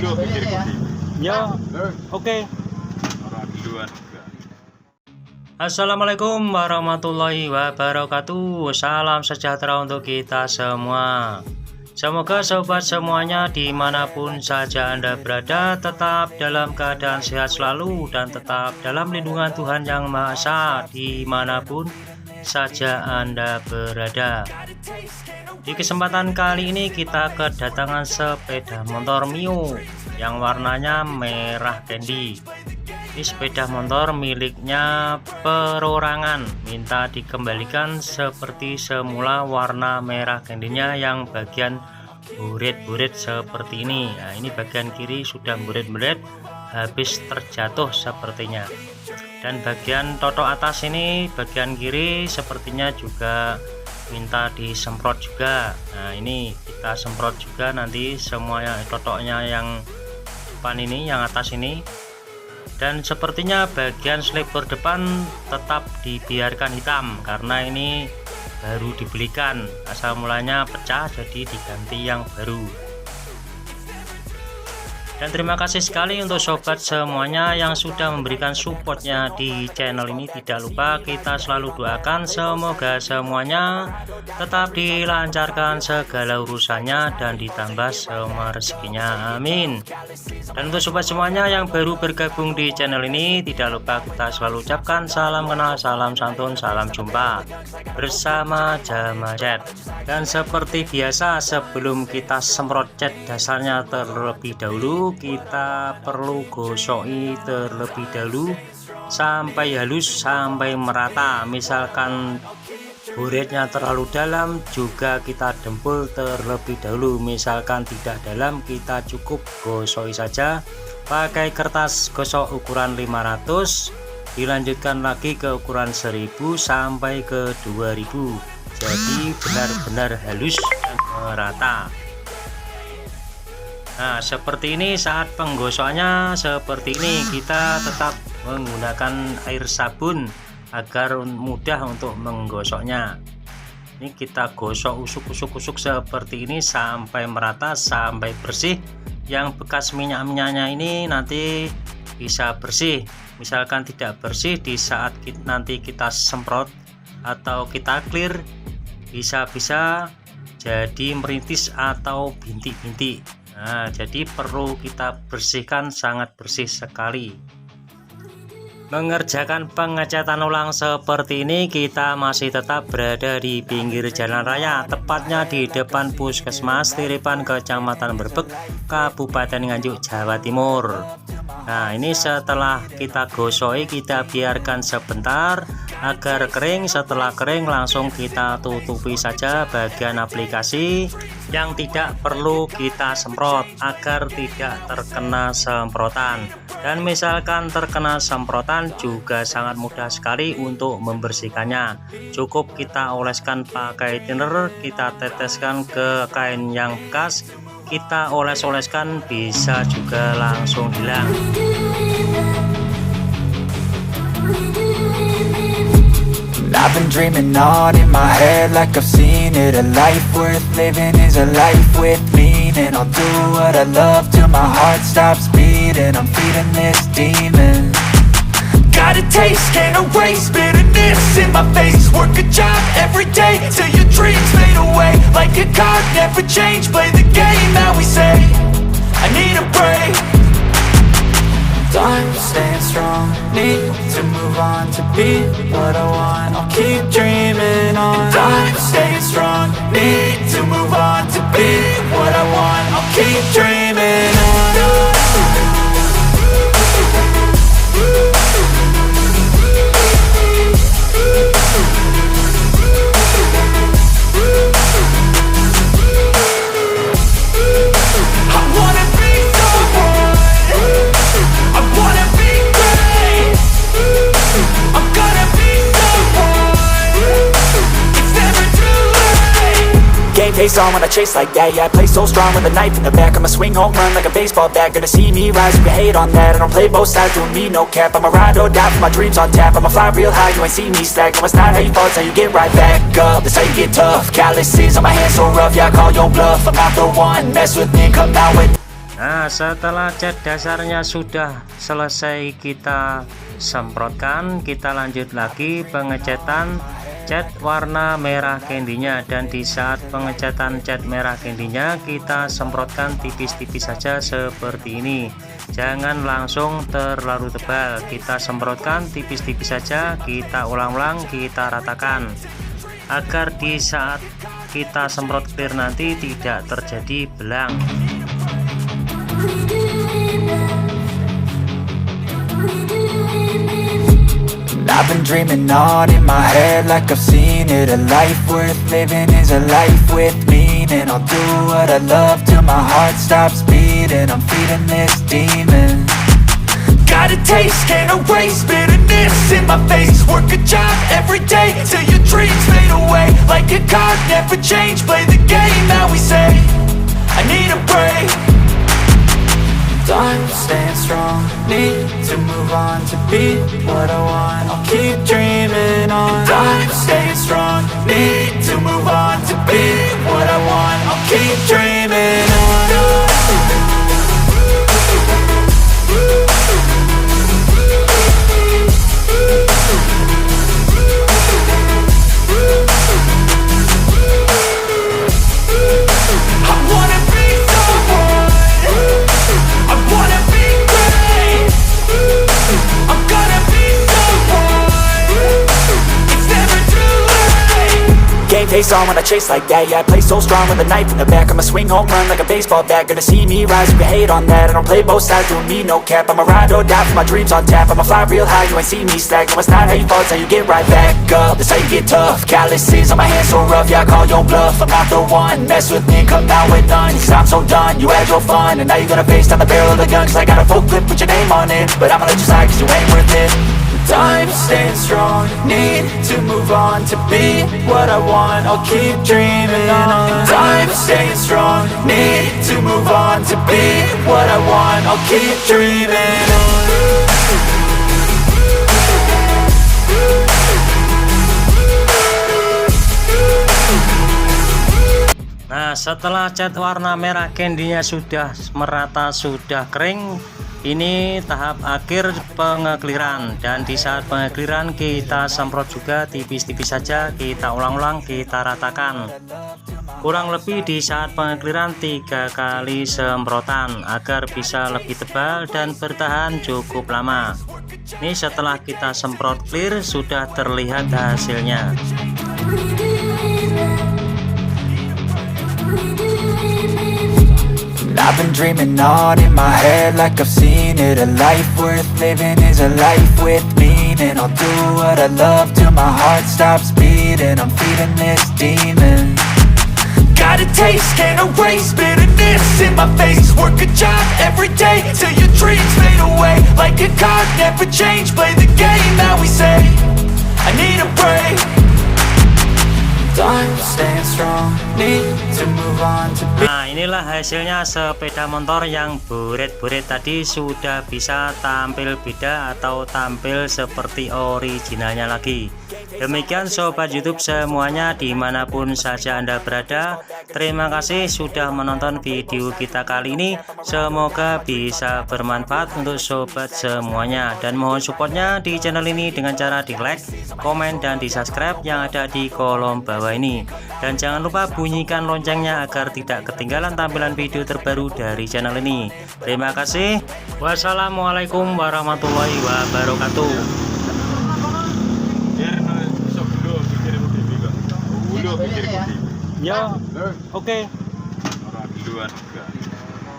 dulu pikirku sih. Ya, oke. Orang duluan juga. Assalamualaikum warahmatullahi wabarakatuh. Salam sejahtera untuk kita semua. Semoga sobat semuanya dimanapun saja Anda berada tetap dalam keadaan sehat selalu dan tetap dalam lindungan Tuhan Yang Maha Esa dimanapun saja Anda berada. Di kesempatan kali ini kita kedatangan sepeda motor Mio yang warnanya merah candy. Ini sepeda motor miliknya perorangan, minta dikembalikan seperti semula warna merah candy-nya yang bagian buret-buret seperti ini. Nah, ini bagian kiri sudah buret-buret habis terjatuh sepertinya. Dan bagian totok atas ini bagian kiri sepertinya juga minta disemprot juga. Nah, ini kita semprot juga nanti semuanya totoknya yang depan ini, yang atas ini. Dan sepertinya bagian sliper depan tetap dibiarkan hitam karena ini baru dibelikan, asal mulanya pecah jadi diganti yang baru. Dan terima kasih sekali untuk sobat semuanya yang sudah memberikan supportnya di channel ini. Tidak lupa kita selalu doakan semoga semuanya tetap dilancarkan segala urusannya dan ditambah semua rezekinya, amin. Dan untuk sobat semuanya yang baru bergabung di channel ini, tidak lupa kita selalu ucapkan salam kenal, salam santun, salam jumpa bersama Jama Cat. Dan seperti biasa sebelum kita semprot cat dasarnya terlebih dahulu, kita perlu gosoki terlebih dahulu sampai halus, sampai merata. Misalkan buretnya terlalu dalam juga kita dempul terlebih dahulu, misalkan tidak dalam kita cukup gosoki saja pakai kertas gosok ukuran 500, dilanjutkan lagi ke ukuran 1000 sampai ke 2000, jadi benar-benar halus dan merata. Nah, seperti ini saat penggosokannya seperti ini, kita tetap menggunakan air sabun agar mudah untuk menggosoknya. Ini kita gosok usuk-usuk seperti ini sampai merata, sampai bersih. Yang bekas minyak-minyaknya ini nanti bisa bersih. Misalkan tidak bersih di saat nanti kita semprot atau kita clear, bisa-bisa jadi merintis atau bintik-bintik. Nah, jadi perlu kita bersihkan, sangat bersih sekali. Mengerjakan pengecatan ulang seperti ini, kita masih tetap berada di pinggir jalan raya, tepatnya di depan Puskesmas Tiripan, Kecamatan Brebek, Kabupaten Nganjuk, Jawa Timur. Nah, ini setelah kita gosoi, kita biarkan sebentar agar kering. Setelah kering langsung kita tutupi saja bagian aplikasi yang tidak perlu kita semprot agar tidak terkena semprotan. Dan misalkan terkena semprotan juga sangat mudah sekali untuk membersihkannya. Cukup kita oleskan pakai thinner, kita teteskan ke kain yang bekas, kita oles-oleskan, bisa juga langsung hilang. I've been dreaming on in my head like I've seen it. A life worth living is a life with meaning. I'll do what I love till my heart stops beating. I'm feeding this demon. Got a taste, can't erase bitterness in my face. Work a job every day till your dreams fade away. Like a card, never change, play the game that we say. I need a break. I'm staying strong, need to move on to be what I want. I'll keep dreaming on. I'm staying strong, need to move on to be what I want. I'll keep dreaming on. Face on when I chase like that, yeah, I play so strong with a knife in the back. I'ma swing home run like a baseball bat. Gonna see me rise, you can hate on that. I don't play both sides, doing me no cap. I'ma ride or die for my dreams on tap. I'ma fly real high, you ain't see me slack. No, it's not how you fall, it's how you get right back up. That's how you get tough. Calluses on my hands so rough, yeah, I call your bluff. I'm not the one, mess with me, come out with Nah, setelah cat dasarnya sudah selesai kita semprotkan, kita lanjut lagi pengecatan cat warna merah candy-nya. Dan di saat pengecatan cat merah candy-nya kita semprotkan tipis-tipis saja seperti ini, jangan langsung terlalu tebal, kita semprotkan tipis-tipis saja, kita ulang-ulang, kita ratakan agar di saat kita semprot clear nanti tidak terjadi belang. I've been dreaming on in my head like I've seen it. A life worth living is a life with meaning. I'll do what I love till my heart stops beating. I'm feeding this demon. Got a taste, can't erase bitterness in my face. Work a job every day till your dreams fade away. Like a card, never change, play the game that we say. I need a break. I'm staying strong, need to move on to be what I want. I'll keep dreaming on. I'm staying strong, need to move on to be what I want. I'll keep dreaming on. Face on when I chase like that, yeah, I play so strong with a knife in the back. I'ma swing home run like a baseball bat. Gonna see me rise, you can hate on that. I don't play both sides, doing me no cap. I'ma ride or die for my dreams on tap. I'ma fly real high, you ain't see me slack. No, it's not how you fall, it's how you get right back up. That's how you get tough. Calluses on my hands so rough, yeah, I call your bluff. I'm not the one, mess with me, come down with none. Cause I'm so done, you had your fun. And now you're gonna face down the barrel of the gun. Cause I got a full clip, put your name on it. But I'ma let you slide cause you ain't worth it. I'm staying strong, need to move on to be what I want. I'll keep dreaming on. I'm staying strong, need to move on to be what I want. I'll keep dreaming on. Nah, setelah cat warna merah candy-nya sudah merata, sudah kering, ini tahap akhir pengekliran. Dan di saat pengekliran kita semprot juga tipis-tipis saja, kita ulang-ulang, kita ratakan. Kurang lebih di saat pengekliran 3 kali semprotan agar bisa lebih tebal dan bertahan cukup lama. Ini setelah kita semprot clear sudah terlihat hasilnya. I've been dreaming on in my head like I've seen it. A life worth living is a life with meaning. I'll do what I love till my heart stops beating. I'm feeding this demon. Got a taste, can't erase bitterness in my face. Work a job every day till your dreams fade away. Like a card, never change, play the game that we say. I need a break. I'm staying strong, need to move on to be. Nah, inilah hasilnya sepeda motor yang buret-buret tadi sudah bisa tampil beda atau tampil seperti originalnya lagi. Demikian sobat YouTube semuanya dimanapun saja Anda berada, terima kasih sudah menonton video kita kali ini. Semoga bisa bermanfaat untuk sobat semuanya, dan mohon supportnya di channel ini dengan cara di like, komen, dan di subscribe yang ada di kolom bawah ini. Dan jangan lupa bunyikan loncengnya agar tidak ketinggalan tampilan video terbaru dari channel ini. Terima kasih. Wassalamualaikum warahmatullahi wabarakatuh. Ya, oke. Orang duluan enggak.